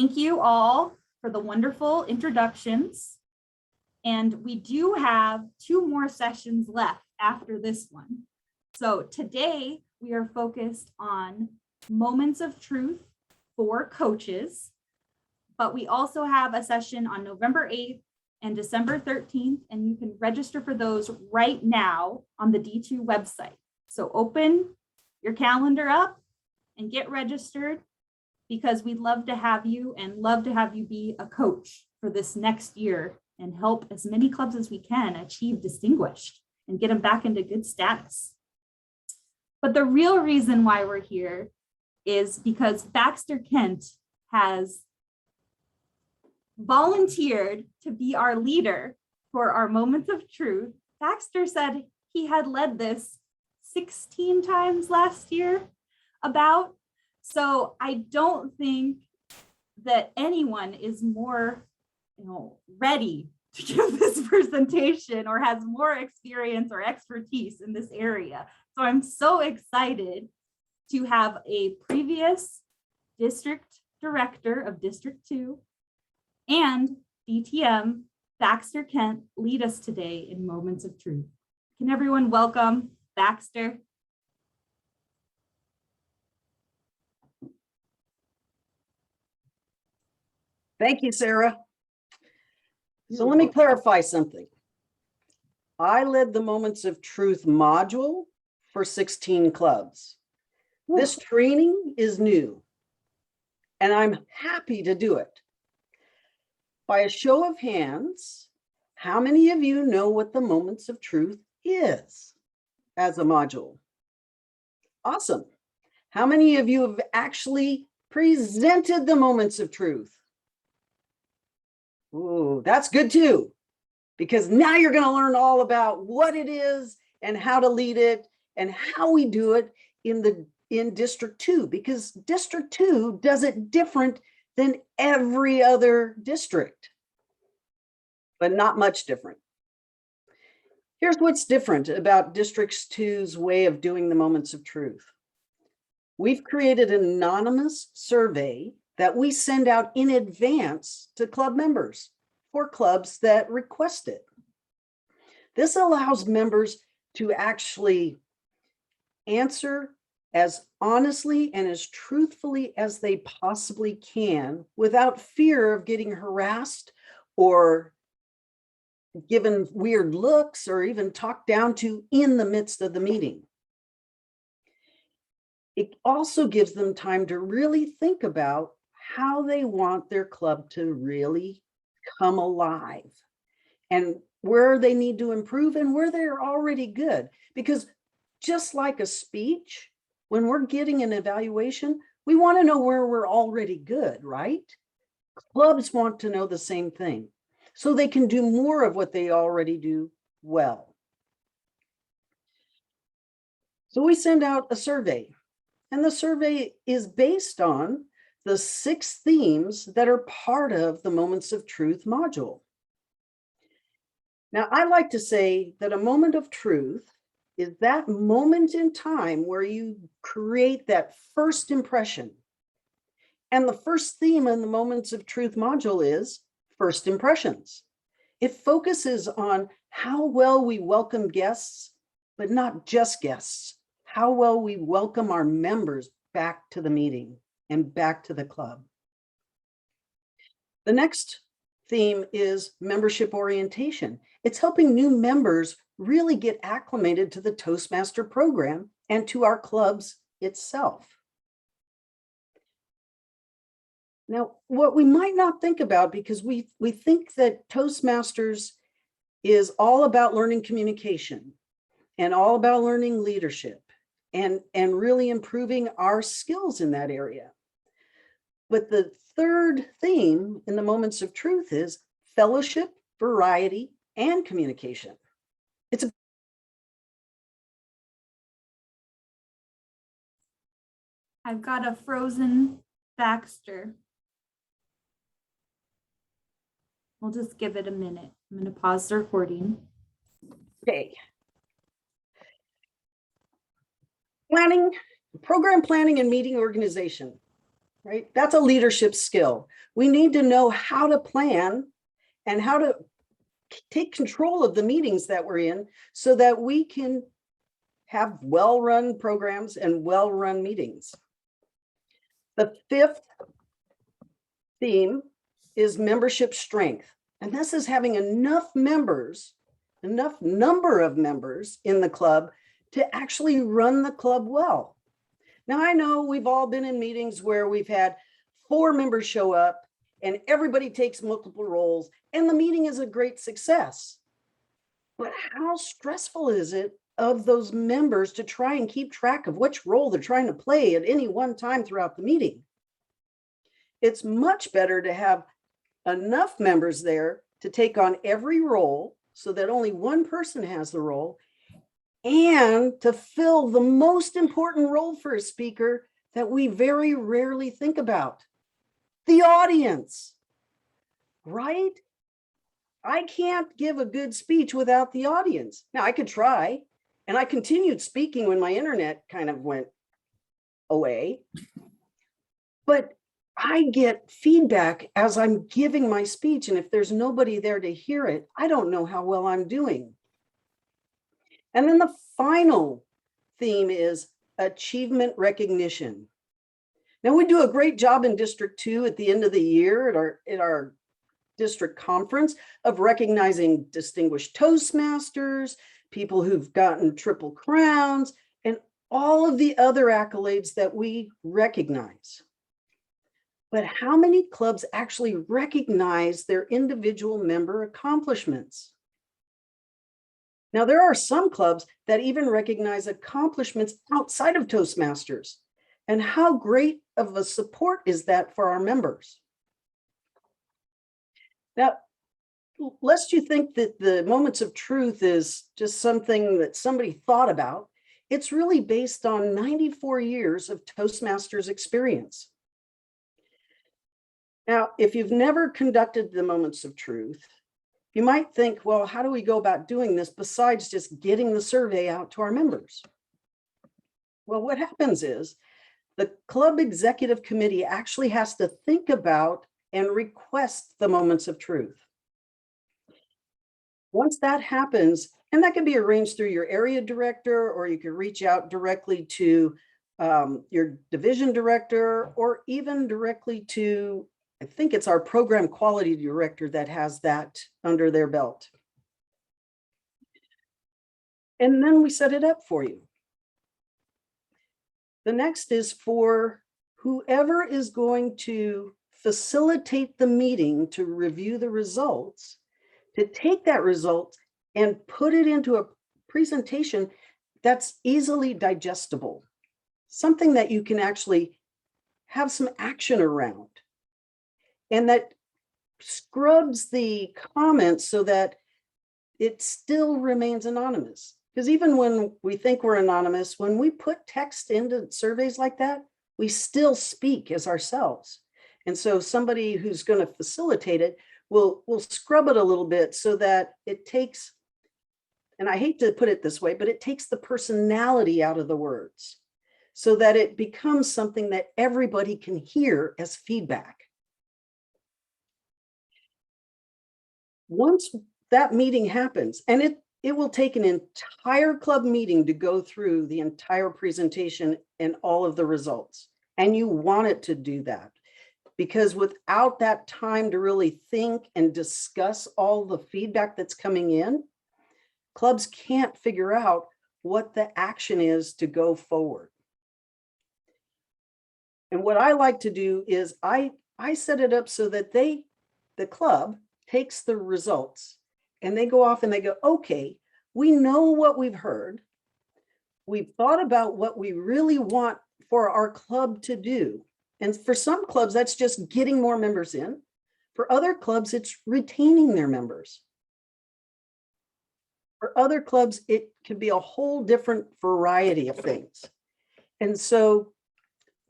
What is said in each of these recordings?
Thank you all for the wonderful introductions. And we do have 2 more sessions left after this one. So today we are focused on moments of truth for coaches, but we also have a session on November 8th and December 13th, and you can register for those right now on the D2 website. So open your calendar up and get registered, because we'd love to have you and love to have you be a coach for this next year and help as many clubs as we can achieve distinguished and get them back into good status. But the real reason why we're here is because Baxter Kent has volunteered to be our leader for our moments of truth. Baxter said he had led this 16 times last year about. So I don't think that anyone is more, ready to give this presentation or has more experience or expertise in this area. So I'm so excited to have a previous district director of District 2 and DTM, Baxter Kent, lead us today in Moments of Truth. Can everyone welcome Baxter? Thank you, Sarah. So let me clarify something. I led the Moments of Truth module for 16 clubs. This training is new, and I'm happy to do it. By a show of hands, how many of you know what the Moments of Truth is as a module? Awesome. How many of you have actually presented the Moments of Truth? Ooh, that's good too, because now you're going to learn all about what it is and how to lead it and how we do it in District 2, because District 2 does it different than every other district, but not much different. Here's what's different about District 2's way of doing the Moments of Truth. We've created an anonymous survey that we send out in advance to club members for clubs that request it. This allows members to actually answer as honestly and as truthfully as they possibly can without fear of getting harassed or given weird looks or even talked down to in the midst of the meeting. It also gives them time to really think about how they want their club to really come alive and where they need to improve and where they're already good. Because just like a speech, when we're getting an evaluation, we want to know where we're already good, right? Clubs want to know the same thing so they can do more of what they already do well. So we send out a survey, and the survey is based on the 6 themes that are part of the Moments of Truth module. Now, I like to say that a moment of truth is that moment in time where you create that first impression. And the first theme in the Moments of Truth module is first impressions. It focuses on how well we welcome guests, but not just guests, how well we welcome our members back to the meeting and back to the club. The next theme is membership orientation. It's helping new members really get acclimated to the Toastmaster program and to our clubs itself. Now, what we might not think about, because we think that Toastmasters is all about learning communication and all about learning leadership and really improving our skills in that area. But the third theme in the Moments of Truth is fellowship, variety, and communication. I've got a frozen Baxter. We'll just give it a minute. I'm going to pause the recording. Okay. Program planning and meeting organization. right? That's a leadership skill. We need to know how to plan and how to take control of the meetings that we're in so that we can have well-run programs and well-run meetings. The fifth theme is membership strength. And this is having enough members, enough number of members in the club to actually run the club well. Now, I know we've all been in meetings where we've had 4 members show up and everybody takes multiple roles and the meeting is a great success. But how stressful is it of those members to try and keep track of which role they're trying to play at any one time throughout the meeting? It's much better to have enough members there to take on every role so that only one person has the role, and to fill the most important role for a speaker that we very rarely think about, the audience, right? I can't give a good speech without the audience. Now, I could try, and I continued speaking when my internet kind of went away, but I get feedback as I'm giving my speech, and if there's nobody there to hear it, I don't know how well I'm doing. And then the final theme is achievement recognition. Now, we do a great job in District 2 at the end of the year at our district conference of recognizing distinguished Toastmasters, people who've gotten triple crowns, and all of the other accolades that we recognize. But how many clubs actually recognize their individual member accomplishments? Now, there are some clubs that even recognize accomplishments outside of Toastmasters. And how great of a support is that for our members? Now, lest you think that the Moments of Truth is just something that somebody thought about, it's really based on 94 years of Toastmasters experience. Now, if you've never conducted the Moments of Truth, you might think, well, how do we go about doing this besides just getting the survey out to our members? Well, what happens is the club executive committee actually has to think about and request the Moments of Truth. Once that happens, and that can be arranged through your area director, or you can reach out directly to your division director, or even directly to, I think it's our program quality director that has that under their belt. And then we set it up for you. The next is for whoever is going to facilitate the meeting to review the results, to take that result and put it into a presentation that's easily digestible, something that you can actually have some action around, and that scrubs the comments so that it still remains anonymous. Because even when we think we're anonymous, when we put text into surveys like that, we still speak as ourselves. And so somebody who's going to facilitate it will scrub it a little bit so that it takes, and I hate to put it this way, but it takes the personality out of the words so that it becomes something that everybody can hear as feedback. Once that meeting happens, and it will take an entire club meeting to go through the entire presentation and all of the results. And you want it to do that, because without that time to really think and discuss all the feedback that's coming in, clubs can't figure out what the action is to go forward. And what I like to do is I set it up so that the club takes the results and they go off and they go, okay, we know what we've heard. We've thought about what we really want for our club to do. And for some clubs, that's just getting more members in. For other clubs, it's retaining their members. For other clubs, it could be a whole different variety of things. And so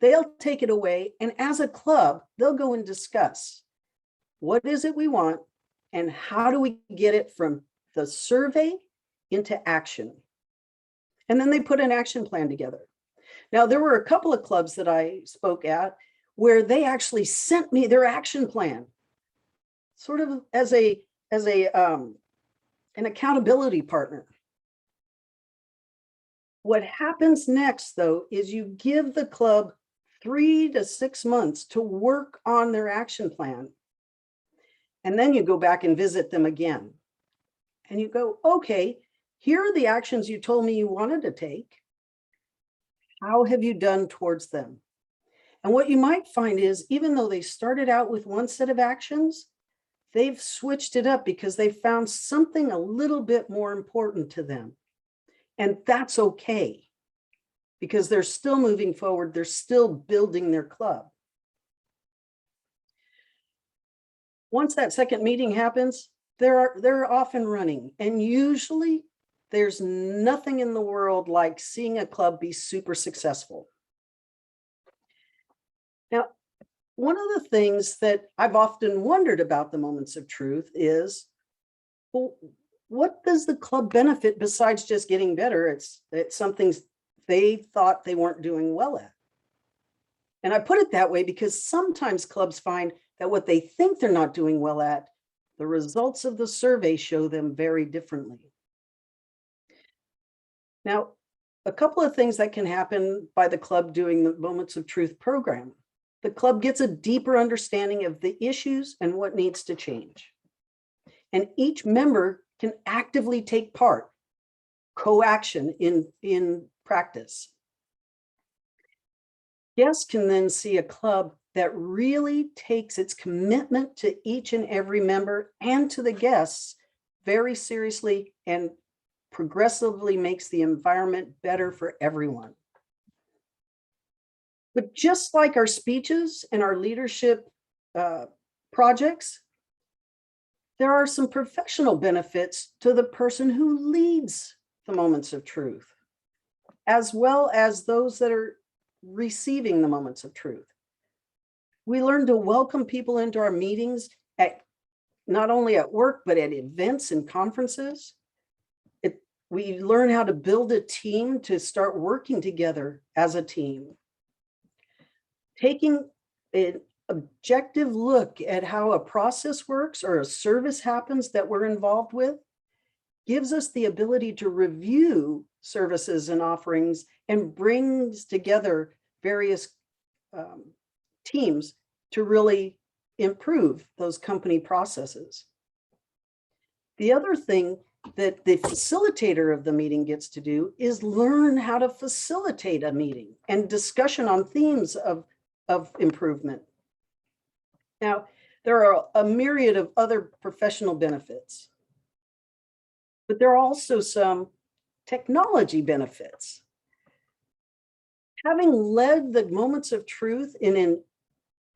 they'll take it away. And as a club, they'll go and discuss what is it we want and how do we get it from the survey into action. And then they put an action plan together. Now, there were a couple of clubs that I spoke at where they actually sent me their action plan, sort of as an accountability partner. What happens next, though, is you give the club 3 to 6 months to work on their action plan. And then you go back and visit them again. And you go, okay, here are the actions you told me you wanted to take. How have you done towards them? And what you might find is, even though they started out with one set of actions, they've switched it up because they found something a little bit more important to them. And that's okay, because they're still moving forward. They're still building their club. Once that second meeting happens, they're off and running. And usually there's nothing in the world like seeing a club be super successful. Now, one of the things that I've often wondered about the moments of truth is, well, what does the club benefit besides just getting better? It's something they thought they weren't doing well at. And I put it that way because sometimes clubs find that what they think they're not doing well at, the results of the survey show them very differently. Now, a couple of things that can happen by the club doing the Moments of Truth program. The club gets a deeper understanding of the issues and what needs to change. And each member can actively take part, co-action in practice. Guests can then see a club that really takes its commitment to each and every member and to the guests very seriously and progressively makes the environment better for everyone. But just like our speeches and our leadership projects, there are some professional benefits to the person who leads the Moments of Truth, as well as those that are receiving the Moments of Truth. We learn to welcome people into our meetings at not only at work, but at events and conferences. We learn how to build a team to start working together as a team. Taking an objective look at how a process works or a service happens that we're involved with gives us the ability to review services and offerings and brings together various teams to really improve those company processes. The other thing that the facilitator of the meeting gets to do is learn how to facilitate a meeting and discussion on themes of improvement. Now, there are a myriad of other professional benefits, but there are also some technology benefits. Having led the Moments of Truth in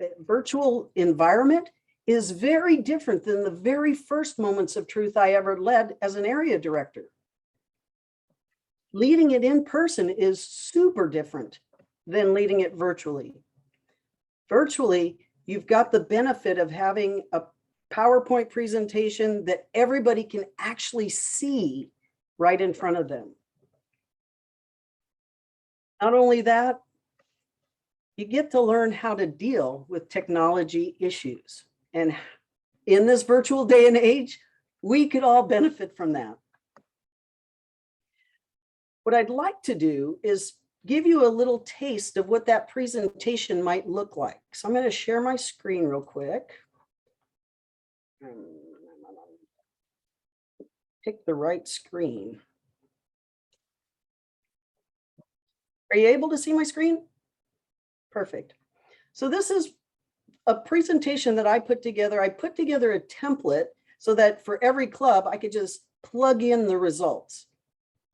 a virtual environment is very different than the very first Moments of Truth I ever led as an area director. Leading it in person is super different than leading it virtually. Virtually, you've got the benefit of having a PowerPoint presentation that everybody can actually see right in front of them. Not only that, you get to learn how to deal with technology issues. And in this virtual day and age, we could all benefit from that. What I'd like to do is give you a little taste of what that presentation might look like. So I'm going to share my screen real quick. Pick the right screen. Are you able to see my screen? Perfect. So this is a presentation that I put together. I put together a template so that for every club, I could just plug in the results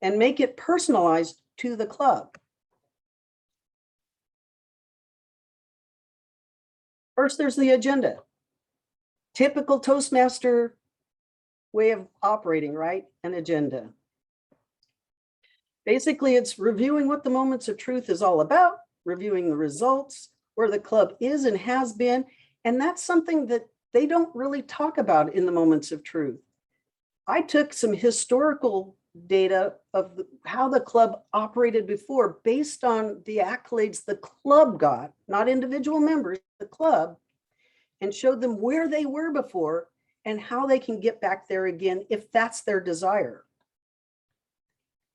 and make it personalized to the club. First, there's the agenda. Typical Toastmaster way of operating, right? An agenda. Basically, it's reviewing what the Moments of Truth is all about, reviewing the results, where the club is and has been. And that's something that they don't really talk about in the Moments of Truth. I took some historical data of how the club operated before based on the accolades the club got, not individual members, the club, and showed them where they were before and how they can get back there again if that's their desire.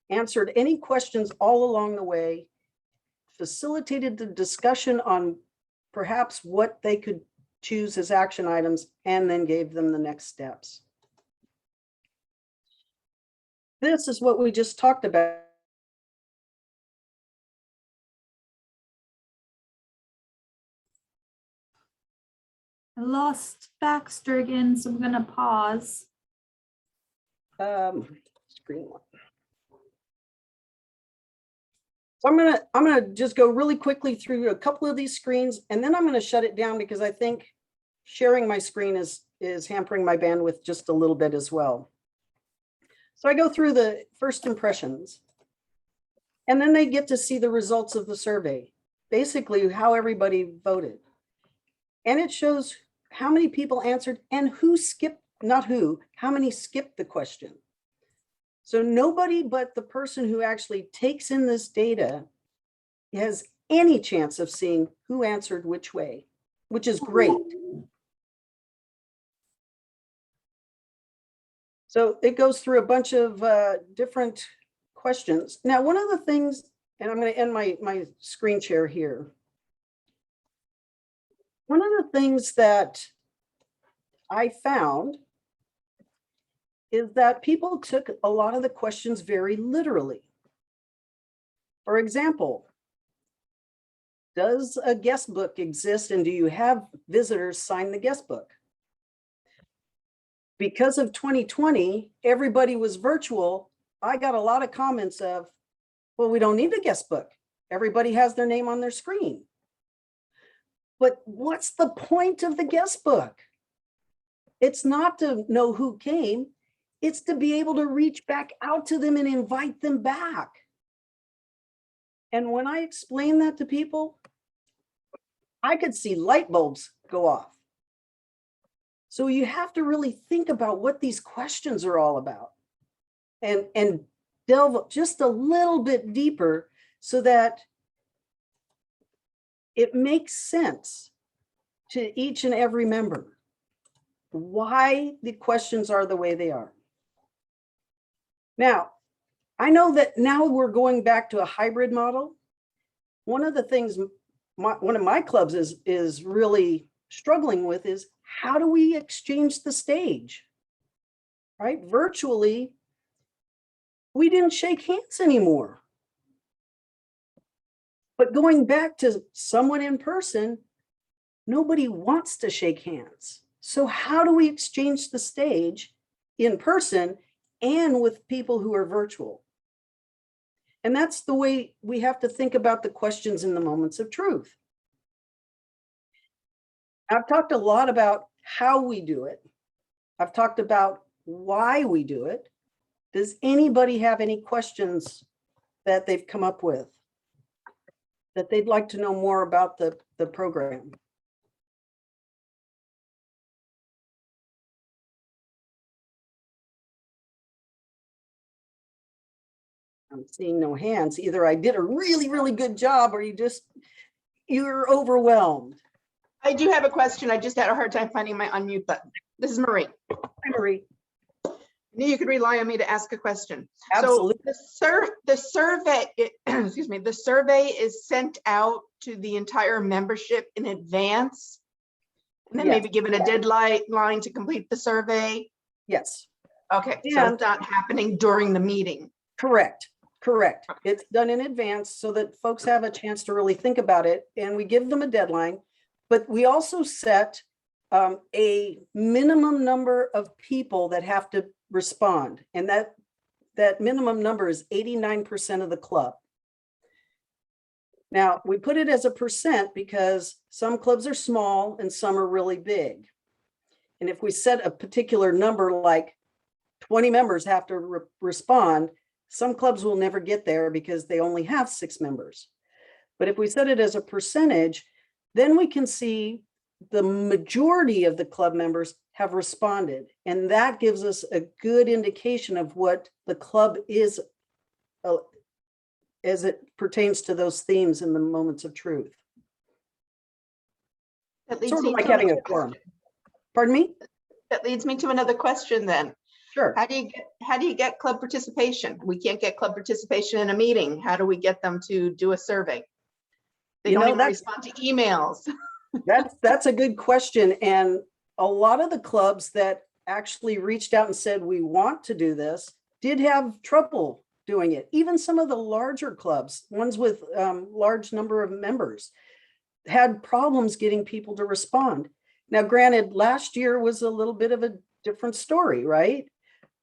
Answered any questions all along the way, facilitated the discussion on perhaps what they could choose as action items, and then gave them the next steps. This is what we just talked about. I lost Baxter again, so I'm gonna pause. Screen one. So I'm gonna just go really quickly through a couple of these screens, and then I'm gonna shut it down because I think sharing my screen is hampering my bandwidth just a little bit as well. So I go through the first impressions, and then they get to see the results of the survey, basically how everybody voted. And it shows how many people answered and who skipped, not who, how many skipped the question. So nobody but the person who actually takes in this data has any chance of seeing who answered which way, which is great. So it goes through a bunch of different questions. Now, one of the things, and I'm going to end my screen share here. One of the things that I found is that people took a lot of the questions very literally. For example, does a guest book exist and do you have visitors sign the guest book? Because of 2020, everybody was virtual. I got a lot of comments of, well, we don't need a guest book. Everybody has their name on their screen. But what's the point of the guest book? It's not to know who came. It's to be able to reach back out to them and invite them back. And when I explain that to people, I could see light bulbs go off. So you have to really think about what these questions are all about and delve just a little bit deeper so that it makes sense to each and every member why the questions are the way they are. Now, I know that now we're going back to a hybrid model. One of the things one of my clubs is really struggling with is, how do we exchange the stage, right? Virtually, we didn't shake hands anymore. But going back to someone in person, nobody wants to shake hands. So how do we exchange the stage in person and with people who are virtual? And that's the way we have to think about the questions in the moments of truth. I've talked a lot about how we do it. I've talked about why we do it. Does anybody have any questions that they've come up with that they'd like to know more about the program? I'm seeing no hands. Either I did a really, really good job or you're overwhelmed. I do have a question. I just had a hard time finding my unmute button. This is Marie. Hi, Marie. I knew you could rely on me to ask a question. Absolutely. So the survey, excuse me, the survey is sent out to the entire membership in advance, and then maybe given a deadline to complete the survey. Yes. Okay, so it's not happening during the meeting. Correct. It's done in advance so that folks have a chance to really think about it, and we give them a deadline. But we also set a minimum number of people that have to respond. And that minimum number is 89% of the club. Now, we put it as a percent because some clubs are small and some are really big. And if we set a particular number, like 20 members have to respond, some clubs will never get there because they only have 6 members. But if we set it as a percentage, then we can see the majority of the club members have responded. And that gives us a good indication of what the club is as it pertains to those themes in the moments of truth. That leads Sort of me like to having a another forum. question. Pardon me? That leads me to another question then. Sure. How do you get club participation? We can't get club participation in a meeting. How do we get them to do a survey? They You don't know, even that's- respond to emails. That's a good question. And a lot of the clubs that actually reached out and said, we want to do this, did have trouble doing it. Even some of the larger clubs, ones with large number of members, had problems getting people to respond. Now, granted, last year was a little bit of a different story, right?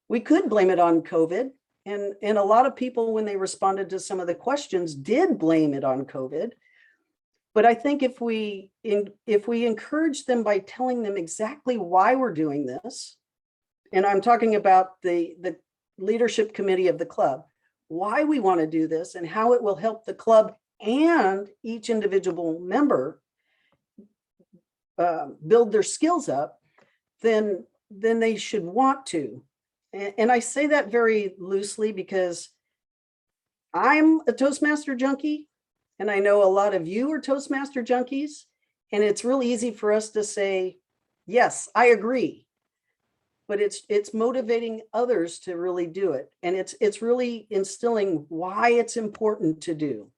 We could blame it on COVID. And a lot of people, when they responded to some of the questions, did blame it on COVID. But I think if we encourage them by telling them exactly why we're doing this, and I'm talking about the leadership committee of the club, why we want to do this and how it will help the club and each individual member build their skills up, then they should want to. And I say that very loosely because I'm a Toastmaster junkie, and I know a lot of you are Toastmaster junkies, and it's real easy for us to say, yes, I agree. But it's motivating others to really do it. And it's really instilling why it's important to do.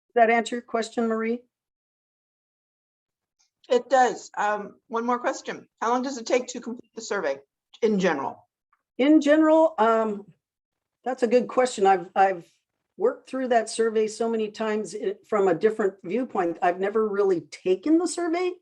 Does that answer your question, Marie? It does. One more question. How long does it take to complete the survey in general? In general, that's a good question. I've worked through that survey so many times from a different viewpoint. I've never really taken the survey,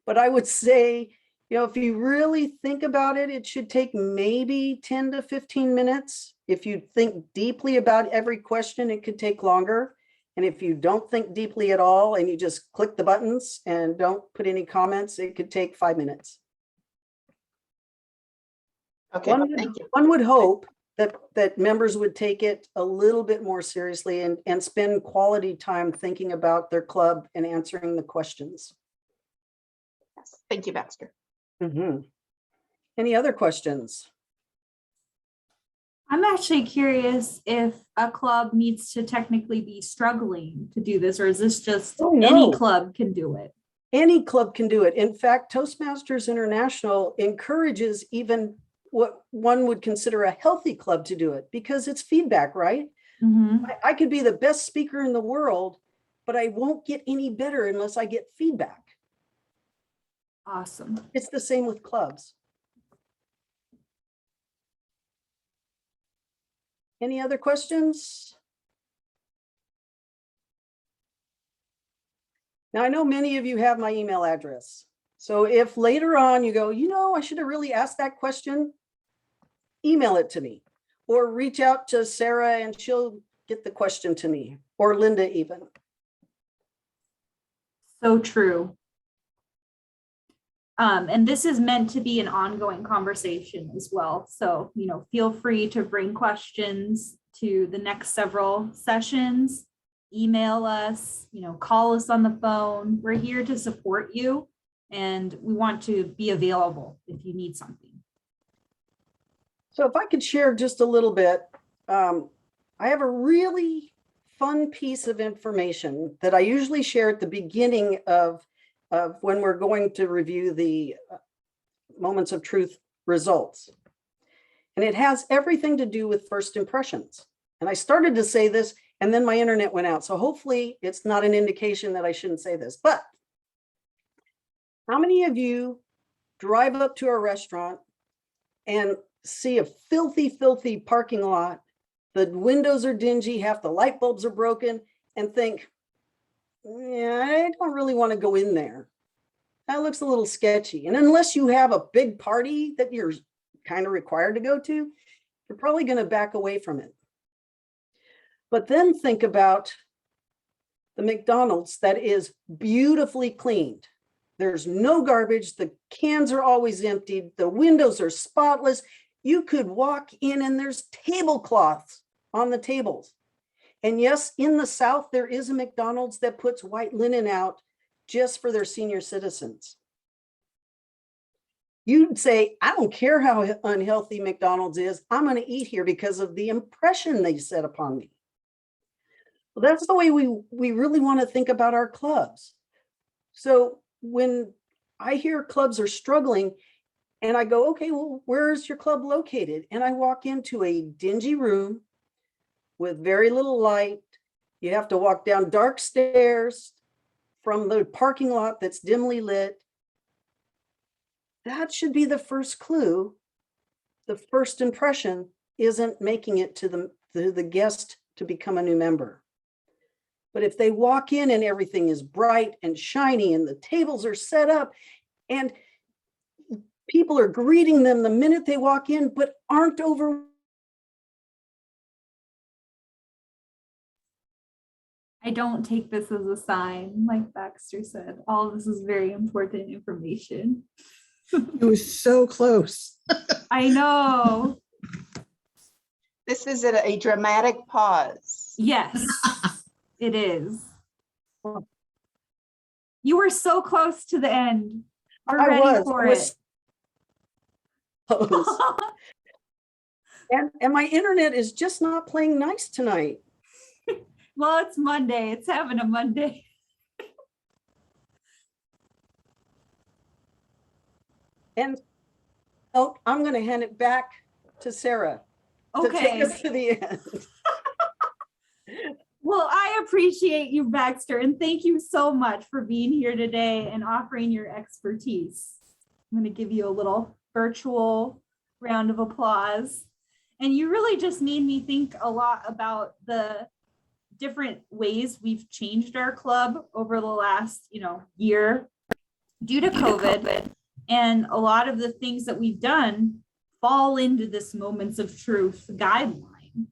but I would say, if you really think about it, it should take maybe 10 to 15 minutes. If you think deeply about every question, it could take longer. And if you don't think deeply at all and you just click the buttons and don't put any comments, it could take 5 minutes. Okay, thank you. One would hope that members would take it a little bit more seriously and spend quality time thinking about their club and answering the questions. Yes, thank you, Baxter. Any other questions? I'm actually curious if a club needs to technically be struggling to do this, or is this just any club can do it? Any club can do it. In fact, Toastmasters International encourages even what one would consider a healthy club to do it because it's feedback, right? I could be the best speaker in the world, but I won't get any better unless I get feedback. Awesome. It's the same with clubs. Any other questions? Now, I know many of you have my email address. So if later on you go, I should have really asked that question, email it to me or reach out to Sarah and she'll get the question to me, or Linda even. So true. And this is meant to be an ongoing conversation as well. So, feel free to bring questions to the next several sessions, email us, call us on the phone. We're here to support you and we want to be available if you need something. So if I could share just a little bit, I have a really fun piece of information that I usually share at the beginning of when we're going to review the Moments of Truth results. And it has everything to do with first impressions. And I started to say this and then my internet went out. So hopefully it's not an indication that I shouldn't say this, but how many of you drive up to a restaurant and see a filthy, filthy parking lot? The windows are dingy, half the light bulbs are broken, and think, yeah, I don't really want to go in there. That looks a little sketchy. And unless you have a big party that you're kind of required to go to, you're probably going to back away from it. But then think about the McDonald's that is beautifully cleaned. There's no garbage. The cans are always emptied. The windows are spotless. You could walk in and there's tablecloths on the tables. And yes, in the South, there is a McDonald's that puts white linen out just for their senior citizens. You'd say, I don't care how unhealthy McDonald's is. I'm going to eat here because of the impression they set upon me. Well, that's the way we really want to think about our clubs. So when I hear clubs are struggling and I go, okay, well, where's your club located? And I walk into a dingy room with very little light. You have to walk down dark stairs from the parking lot that's dimly lit. That should be the first clue. The first impression isn't making it to the guest to become a new member. But if they walk in and everything is bright and shiny and the tables are set up and people are greeting them the minute they walk in, but aren't over. I don't take this as a sign, like Baxter said. All of this is very important information. It was so close. I know. This is a dramatic pause. Yes, it is. You were so close to the end. We're I ready was. for I was it. close. And my internet is just not playing nice tonight. Well, it's Monday. It's having a Monday. And oh, I'm going to hand it back to Sarah to take Okay. us to the end. Well, I appreciate you, Baxter, and thank you so much for being here today and offering your expertise. I'm going to give you a little virtual round of applause. And you really just made me think a lot about the different ways we've changed our club over the last, year due to COVID. And a lot of the things that we've done fall into this moments of truth guideline.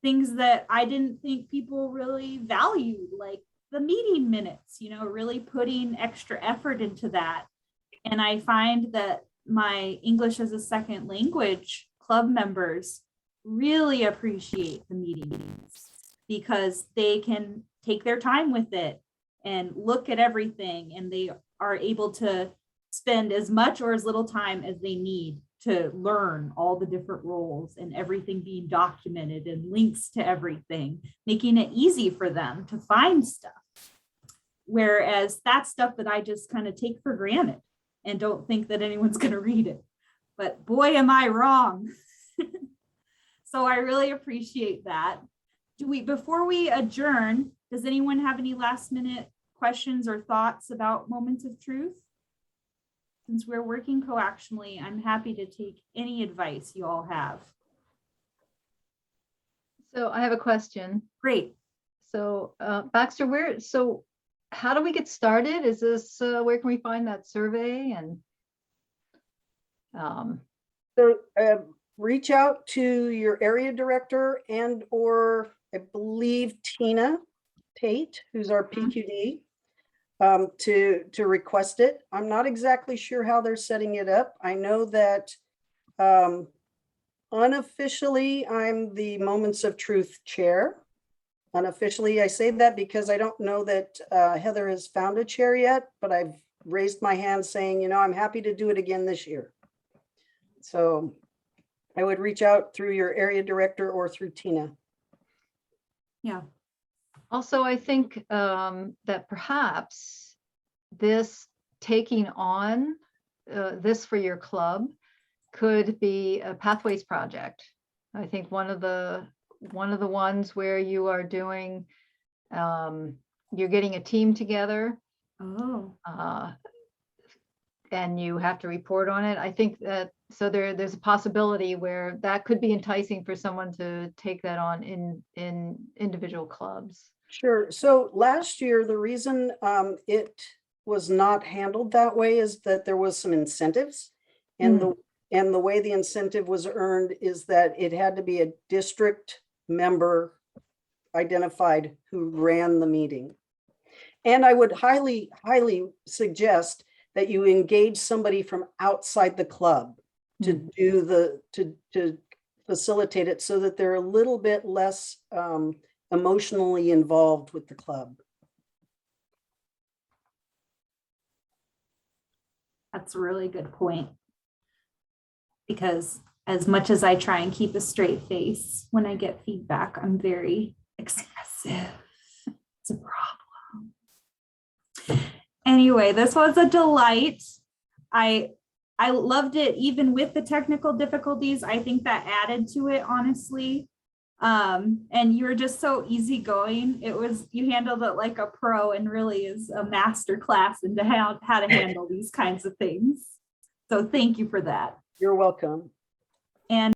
Things that I didn't think people really valued, like the meeting minutes, really putting extra effort into that. And I find that my English as a second language club members really appreciate the meetings because they can take their time with it and look at everything, and they are able to spend as much or as little time as they need to learn all the different roles and everything being documented and links to everything, making it easy for them to find stuff. Whereas that's stuff that I just kind of take for granted and don't think that anyone's going to read it. But boy, am I wrong. So I really appreciate that. Before we adjourn, does anyone have any last minute questions or thoughts about moments of truth? Since we're working coactionally, I'm happy to take any advice you all have. So I have a question. Great. So Baxter, how do we get started? Is this, where can we find that survey? And So reach out to your area director and or I believe Tina Tate, who's our PQD, to request it. I'm not exactly sure how they're setting it up. I know that unofficially, I'm the Moments of Truth chair. Unofficially, I say that because I don't know that Heather has found a chair yet, but I've raised my hand saying, I'm happy to do it again this year. So I would reach out through your area director or through Tina. Yeah. also, I think that perhaps this taking on this for your club could be a pathways project. I think one of the ones where you are doing, you're getting a team together. Oh. And you have to report on it. I think that, so there's a possibility where that could be enticing for someone to take that on in individual clubs. Sure. So last year, the reason it was not handled that way is that there was some incentives. And the way the incentive was earned is that it had to be a district member identified who ran the meeting. And I would highly, highly suggest that you engage somebody from outside the club to do to facilitate it so that they're a little bit less emotionally involved with the club. That's a really good point. Because as much as I try and keep a straight face when I get feedback, I'm very expressive. It's a problem. Anyway, this was a delight. I loved it even with the technical difficulties. I think that added to it, honestly. And you were just so easygoing. You handled it like a pro and really is a master class into how to handle these kinds of things. So thank you for that. You're welcome. And